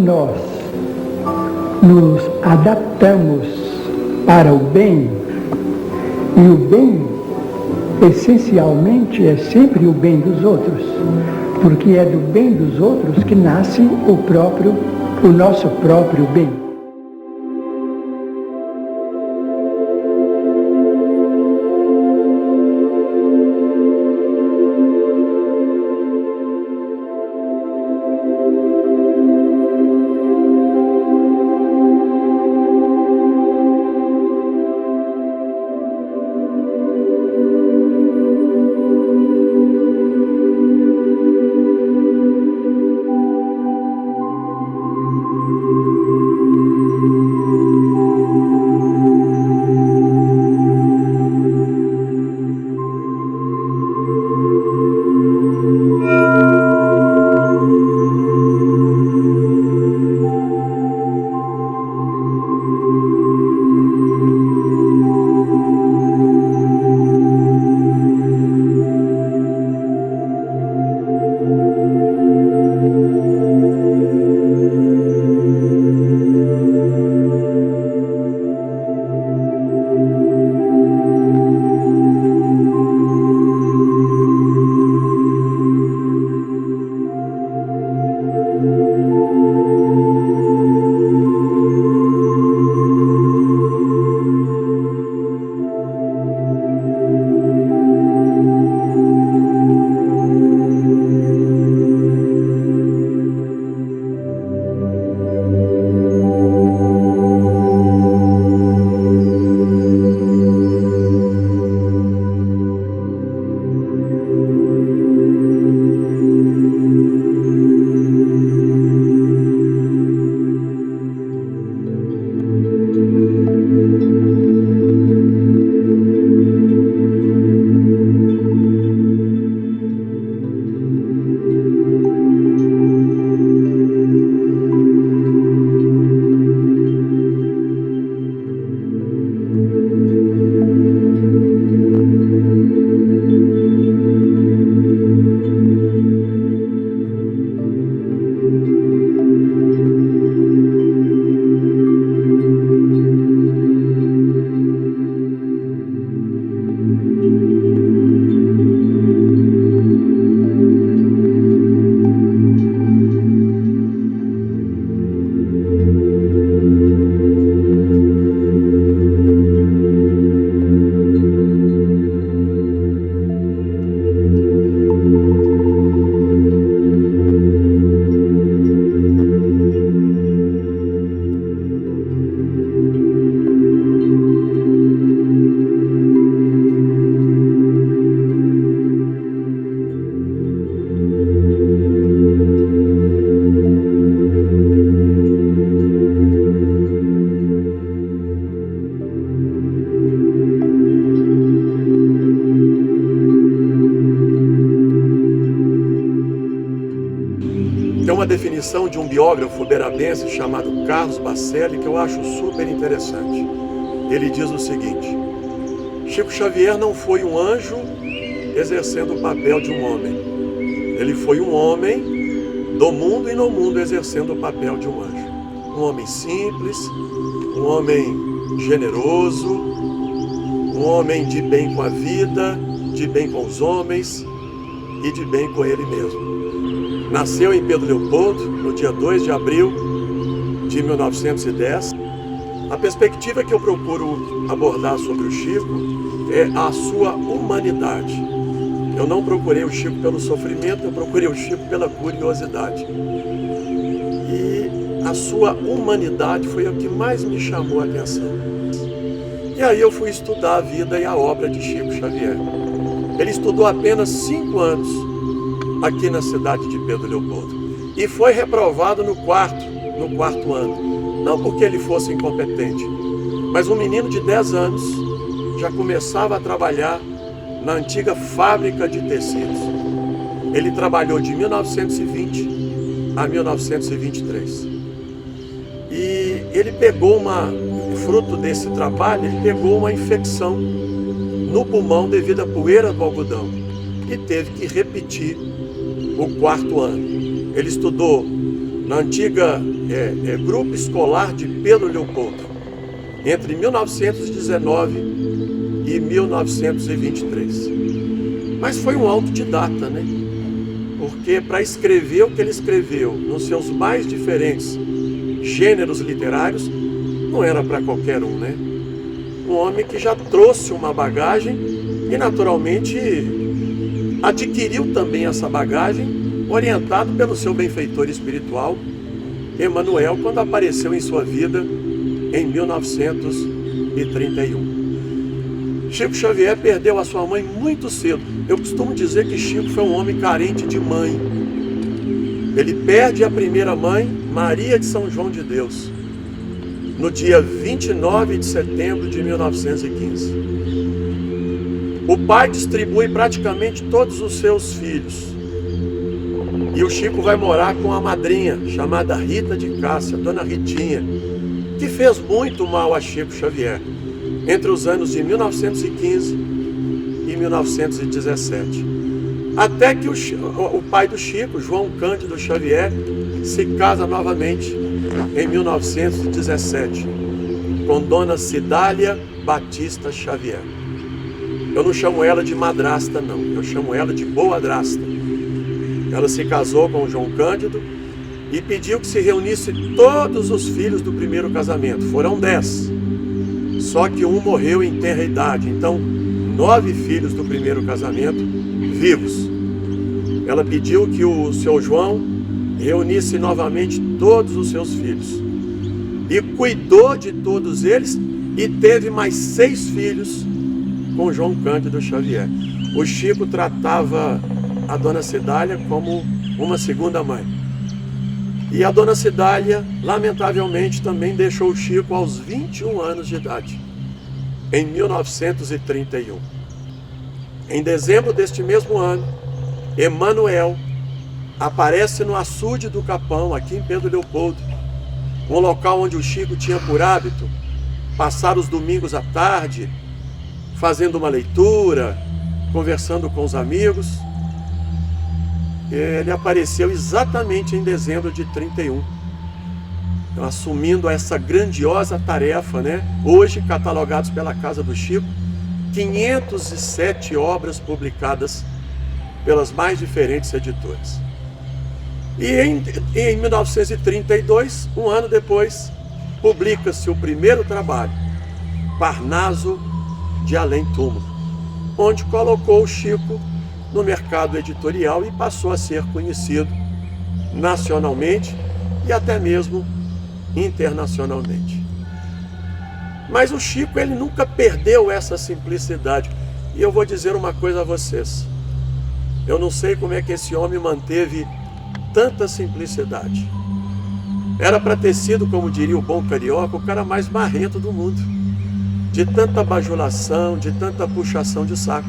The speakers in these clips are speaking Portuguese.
nós nos adaptamos para o bem, e o bem, essencialmente, é sempre o bem dos outros, porque é do bem dos outros que nasce o nosso próprio bem. Tem uma definição de um biógrafo berabense chamado Carlos Bacelli que eu acho super interessante. Ele diz o seguinte: Chico Xavier não foi um anjo exercendo o papel de um homem. Ele foi um homem do mundo e no mundo exercendo o papel de um anjo. Um homem simples, um homem generoso, um homem de bem com a vida, de bem com os homens e de bem com ele mesmo. Nasceu em Pedro Leopoldo, no dia 2 de abril de 1910. A perspectiva que eu procuro abordar sobre o Chico é a sua humanidade. Eu não procurei o Chico pelo sofrimento, eu procurei o Chico pela curiosidade. E a sua humanidade foi o que mais me chamou a atenção. E aí eu fui estudar a vida e a obra de Chico Xavier. Ele estudou apenas 5 anos aqui na cidade de Pedro Leopoldo e foi reprovado no quarto ano. Não porque ele fosse incompetente, mas um menino de 10 anos já começava a trabalhar na antiga fábrica de tecidos. Ele trabalhou de 1920 a 1923. E ele pegou fruto desse trabalho, ele pegou uma infecção no pulmão devido à poeira do algodão e teve que repetir o 4º ano. Ele estudou na antiga Grupo Escolar de Pedro Leopoldo, entre 1919 e 1923. Mas foi um autodidata, né? Porque para escrever o que ele escreveu nos seus mais diferentes gêneros literários, não era para qualquer um, né? Um homem que já trouxe uma bagagem e naturalmente adquiriu também essa bagagem, orientado pelo seu benfeitor espiritual, Emmanuel, quando apareceu em sua vida em 1931. Chico Xavier perdeu a sua mãe muito cedo. Eu costumo dizer que Chico foi um homem carente de mãe. Ele perde a primeira mãe, Maria de São João de Deus, no dia 29 de setembro de 1915. O pai distribui praticamente todos os seus filhos. E o Chico vai morar com a madrinha, chamada Rita de Cássia, Dona Ritinha, que fez muito mal a Chico Xavier, entre os anos de 1915 e 1917. Até que o pai do Chico, João Cândido Xavier, se casa novamente em 1917, com Dona Cidália Batista Xavier. Eu não chamo ela de madrasta, não. Eu chamo ela de boadrasta. Ela se casou com João Cândido e pediu que se reunisse todos os filhos do primeiro casamento. Foram 10. Só que um morreu em tenra idade. Então, 9 filhos do primeiro casamento vivos. Ela pediu que o seu João reunisse novamente todos os seus filhos. E cuidou de todos eles e teve mais 6 filhos com João Cândido Xavier. O Chico tratava a Dona Cidália como uma segunda mãe. E a Dona Cidália, lamentavelmente, também deixou o Chico aos 21 anos de idade, em 1931. Em dezembro deste mesmo ano, Emmanuel aparece no açude do Capão, aqui em Pedro Leopoldo, um local onde o Chico tinha por hábito passar os domingos à tarde, fazendo uma leitura, conversando com os amigos. Ele apareceu exatamente em dezembro de 31, assumindo essa grandiosa tarefa, né? Hoje catalogados pela Casa do Chico, 507 obras publicadas pelas mais diferentes editoras. E em 1932, um ano depois, publica-se o primeiro trabalho, Parnaso de Além Túmulo, onde colocou o Chico no mercado editorial e passou a ser conhecido nacionalmente e até mesmo internacionalmente. Mas o Chico, ele nunca perdeu essa simplicidade. E eu vou dizer uma coisa a vocês. Eu não sei como é que esse homem manteve tanta simplicidade. Era para ter sido, como diria o bom carioca, o cara mais marrento do mundo. De tanta bajulação, de tanta puxação de saco.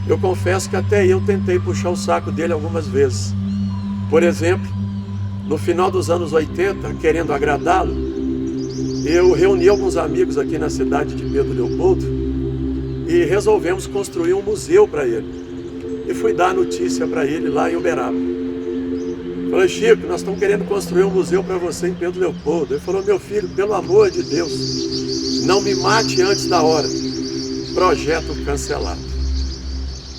Eu confesso que até eu tentei puxar o saco dele algumas vezes. Por exemplo, no final dos anos 80, querendo agradá-lo, eu reuni alguns amigos aqui na cidade de Pedro Leopoldo e resolvemos construir um museu para ele. E fui dar a notícia para ele lá em Uberaba. Falei: Chico, nós estamos querendo construir um museu para você em Pedro Leopoldo. Ele falou: meu filho, pelo amor de Deus, não me mate antes da hora. Projeto cancelado.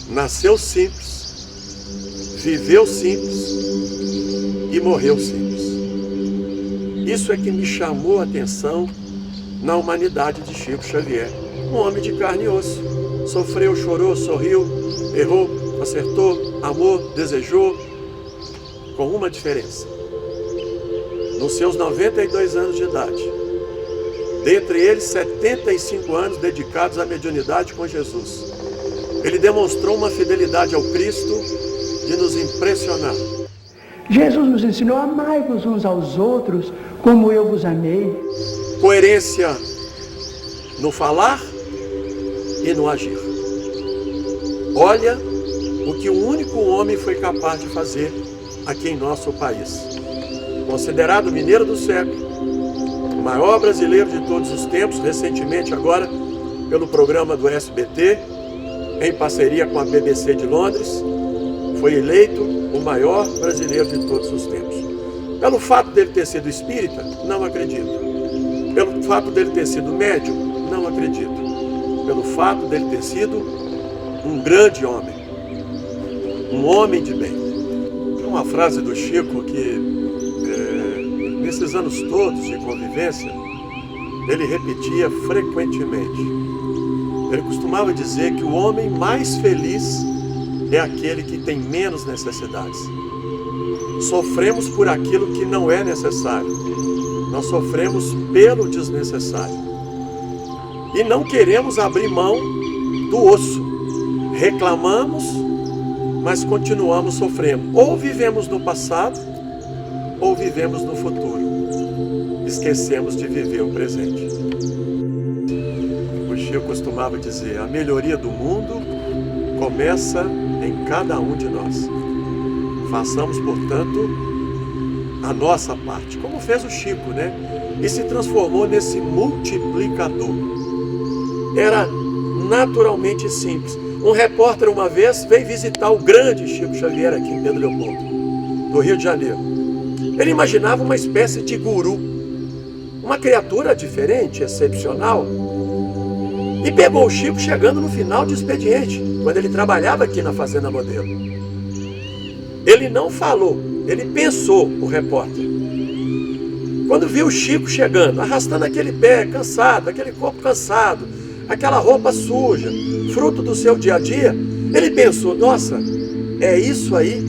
Nasceu simples, viveu simples e morreu simples. Isso é que me chamou a atenção na humanidade de Chico Xavier. Um homem de carne e osso. Sofreu, chorou, sorriu, errou, acertou, amou, desejou, com uma diferença. Nos seus 92 anos de idade, dentre eles 75 anos dedicados à mediunidade com Jesus, ele demonstrou uma fidelidade ao Cristo de nos impressionar. Jesus nos ensinou: amai-vos uns aos outros como eu vos amei. Coerência no falar e no agir. Olha o que o único homem foi capaz de fazer aqui em nosso país. Considerado mineiro do século, o maior brasileiro de todos os tempos, recentemente agora pelo programa do SBT, em parceria com a BBC de Londres, foi eleito o maior brasileiro de todos os tempos. Pelo fato dele ter sido espírita, não acredito. Pelo fato dele ter sido médium, não acredito. Pelo fato dele ter sido um grande homem, um homem de bem. Tem uma frase do Chico que, nesses anos todos de convivência, ele repetia frequentemente. Ele costumava dizer que o homem mais feliz é aquele que tem menos necessidades. Sofremos por aquilo que não é necessário. Nós sofremos pelo desnecessário. E não queremos abrir mão do osso. Reclamamos, mas continuamos sofrendo. Ou vivemos no passado, ou vivemos no futuro. Esquecemos de viver o presente. O Chico costumava dizer, a melhoria do mundo começa em cada um de nós. Façamos, portanto, a nossa parte, como fez o Chico, né? E se transformou nesse multiplicador. Era naturalmente simples. Um repórter uma vez veio visitar o grande Chico Xavier aqui em Pedro Leopoldo, do Rio de Janeiro. Ele imaginava uma espécie de guru, uma criatura diferente, excepcional. E pegou o Chico chegando no final de expediente, quando ele trabalhava aqui na Fazenda Modelo. Ele não falou, ele pensou, o repórter. Quando viu o Chico chegando, arrastando aquele pé cansado, aquele corpo cansado, aquela roupa suja, fruto do seu dia a dia, ele pensou, nossa, é isso aí?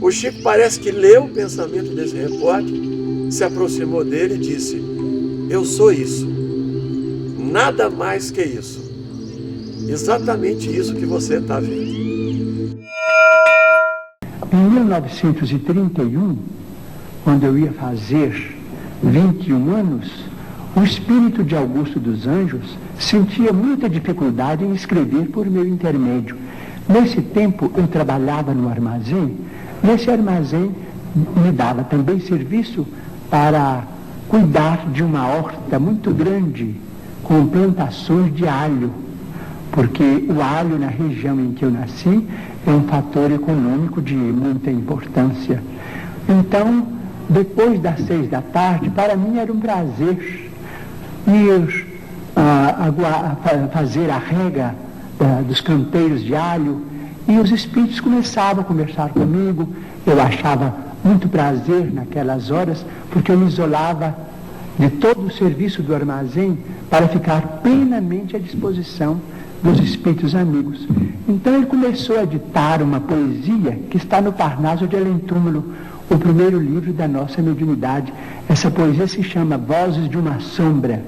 O Chico parece que leu o pensamento desse repórter, se aproximou dele e disse, eu sou isso, nada mais que isso, exatamente isso que você está vendo. Em 1931, quando eu ia fazer 21 anos, o espírito de Augusto dos Anjos sentia muita dificuldade em escrever por meu intermédio. Nesse tempo eu trabalhava no armazém. Nesse armazém me dava também serviço para cuidar de uma horta muito grande com plantações de alho, porque o alho na região em que eu nasci é um fator econômico de muita importância. Então, depois das 6 da tarde, para mim era um prazer ir fazer a rega dos canteiros de alho, e os espíritos começavam a conversar comigo. Eu achava muito prazer naquelas horas, porque eu me isolava de todo o serviço do armazém para ficar plenamente à disposição dos espíritos amigos. Então ele começou a ditar uma poesia que está no Parnaso de Além-Túmulo, o primeiro livro da nossa mediunidade. Essa poesia se chama Vozes de uma Sombra.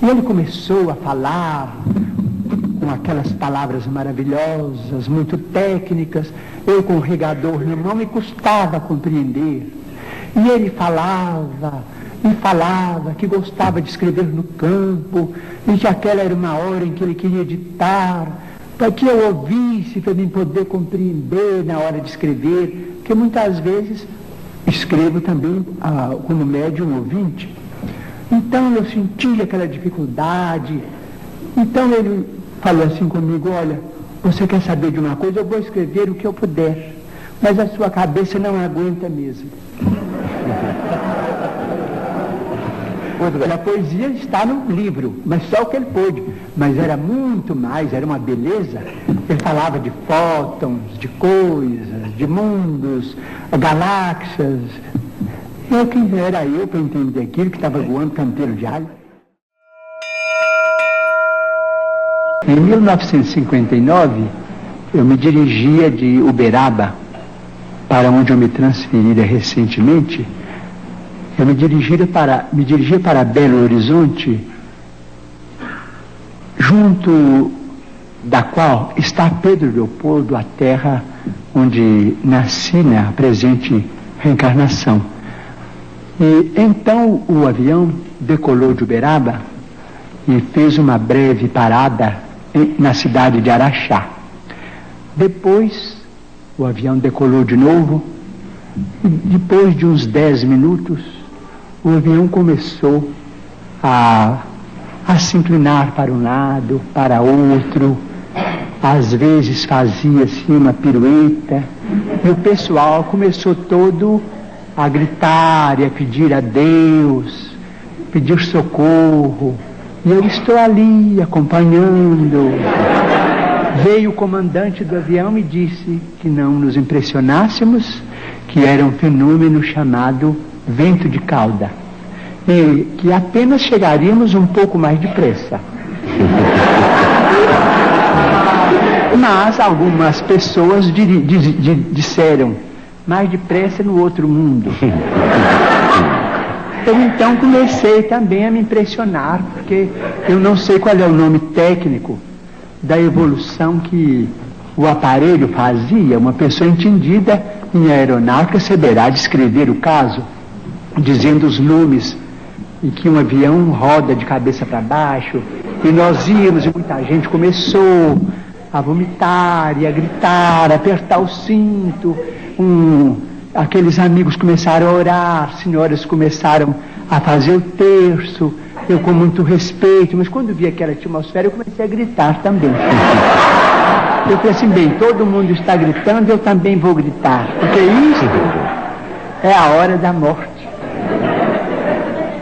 E ele começou a falar com aquelas palavras maravilhosas, muito técnicas. Eu, com o regador na mão, me custava compreender. E ele falava e falava que gostava de escrever no campo, e que aquela era uma hora em que ele queria ditar, para que eu ouvisse, para mim poder compreender na hora de escrever, porque muitas vezes escrevo também como médium ouvinte. Então eu sentia aquela dificuldade. Então ele falou assim comigo, olha, você quer saber de uma coisa? Eu vou escrever o que eu puder, mas a sua cabeça não aguenta mesmo. A poesia está no livro, mas só o que ele pôde. Mas era muito mais, era uma beleza. Ele falava de fótons, de coisas, de mundos, galáxias. Quem era eu para entender aquilo que estava voando canteiro de alho? Em 1959, eu me dirigia de Uberaba, para onde eu me transferira recentemente. Eu me dirigia para Belo Horizonte, junto da qual está Pedro Leopoldo, a terra onde nasci na presente reencarnação. E então o avião decolou de Uberaba e fez uma breve parada na cidade de Araxá. Depois o avião decolou de novo e depois de uns 10 minutos o avião começou a se inclinar para um lado, para outro, às vezes fazia assim uma pirueta, e o pessoal começou todo a gritar e a pedir a Deus, pedir socorro. E eu estou ali acompanhando. Veio o comandante do avião e disse que não nos impressionássemos, que era um fenômeno chamado vento de cauda, e que apenas chegaríamos um pouco mais depressa. Mas algumas pessoas disseram, mais depressa no outro mundo. Eu então comecei também a me impressionar, porque eu não sei qual é o nome técnico da evolução que o aparelho fazia. Uma pessoa entendida em aeronáutica saberá descrever o caso, dizendo os nomes em que um avião roda de cabeça para baixo, e nós íamos e muita gente começou a vomitar e a gritar, a apertar o cinto. Aqueles amigos começaram a orar, senhoras começaram a fazer o terço, eu com muito respeito, mas quando vi aquela atmosfera eu comecei a gritar também. Eu falei assim, bem, todo mundo está gritando, eu também vou gritar, porque isso é a hora da morte.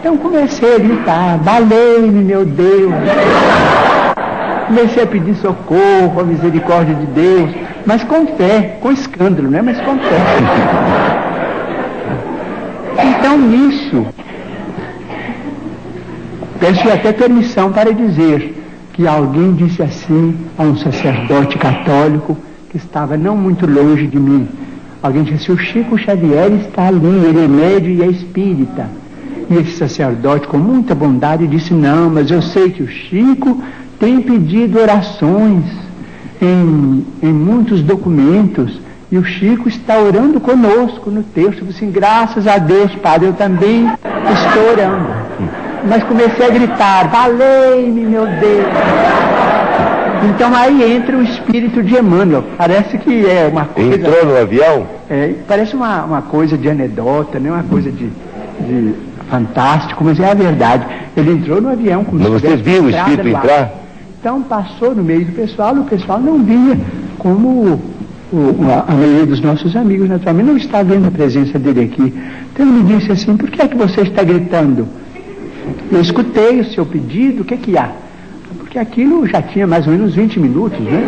Então comecei a gritar, valei-me, meu Deus. Comecei a pedir socorro, a misericórdia de Deus, mas com fé, com escândalo, né? Mas com fé. Então nisso, peço até permissão para dizer que alguém disse assim a um sacerdote católico que estava não muito longe de mim. Alguém disse assim, o Chico Xavier está ali, ele é médium e é espírita. E esse sacerdote, com muita bondade, disse, não, mas eu sei que o Chico tem pedido orações em muitos documentos, e o Chico está orando conosco no texto. Assim, graças a Deus, Padre, eu também estou orando. Mas comecei a gritar, valei-me, meu Deus. Então aí entra o espírito de Emmanuel. Parece que é uma coisa... Entrou no avião? Parece uma coisa de anedota, né? Uma coisa de fantástico, mas é a verdade. Ele entrou no avião como se Mas você viu o espírito entrar? Então passou no meio do pessoal, o pessoal não via, como a maioria dos nossos amigos naturalmente não está vendo a presença dele aqui. Então ele me disse assim, por que é que você está gritando? Eu escutei o seu pedido, o que é que há? Porque aquilo já tinha mais ou menos 20 minutos, né?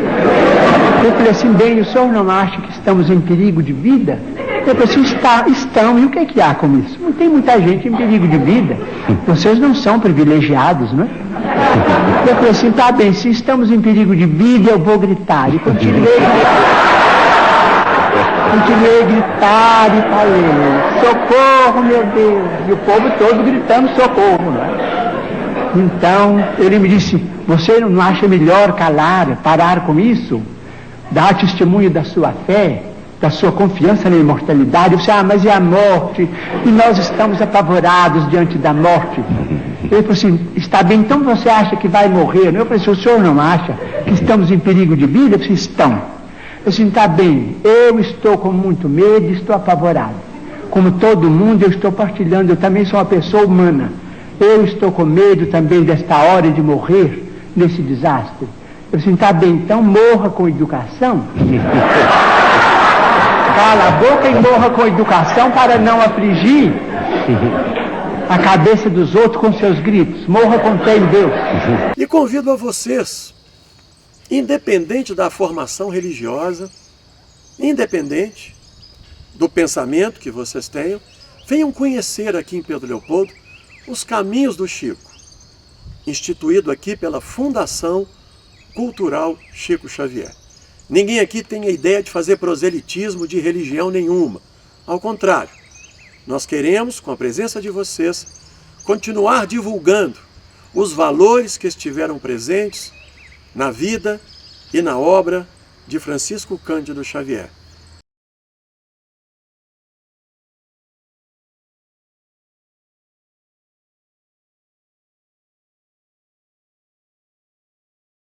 Eu falei assim, bem, o senhor não acha que estamos em perigo de vida? Eu falei assim, estão, e o que é que há com isso? Não tem muita gente em perigo de vida. Vocês não são privilegiados, não é? Eu falei assim, tá bem, se estamos em perigo de vida, eu vou gritar. E continuei a gritar e falei, socorro, meu Deus. E o povo todo gritando socorro, não é? Então, ele me disse, você não acha melhor calar, parar com isso? Dar testemunho da sua fé, da sua confiança na imortalidade? Eu disse, mas e a morte? E nós estamos apavorados diante da morte. Ele falou assim, está bem, então você acha que vai morrer? Eu falei assim, o senhor não acha que estamos em perigo de vida? Eu falei, estão. Eu disse, está bem, eu estou com muito medo, estou apavorado. Como todo mundo, eu estou partilhando, eu também sou uma pessoa humana. Eu estou com medo também desta hora de morrer nesse desastre. Eu disse, está bem, então morra com educação. Cala a boca e morra com educação para não afligir a cabeça dos outros com seus gritos. Morra com fé em Deus. E convido a vocês, independente da formação religiosa, independente do pensamento que vocês tenham, venham conhecer aqui em Pedro Leopoldo os caminhos do Chico, instituído aqui pela Fundação Cultural Chico Xavier. Ninguém aqui tem a ideia de fazer proselitismo de religião nenhuma. Ao contrário, nós queremos, com a presença de vocês, continuar divulgando os valores que estiveram presentes na vida e na obra de Francisco Cândido Xavier.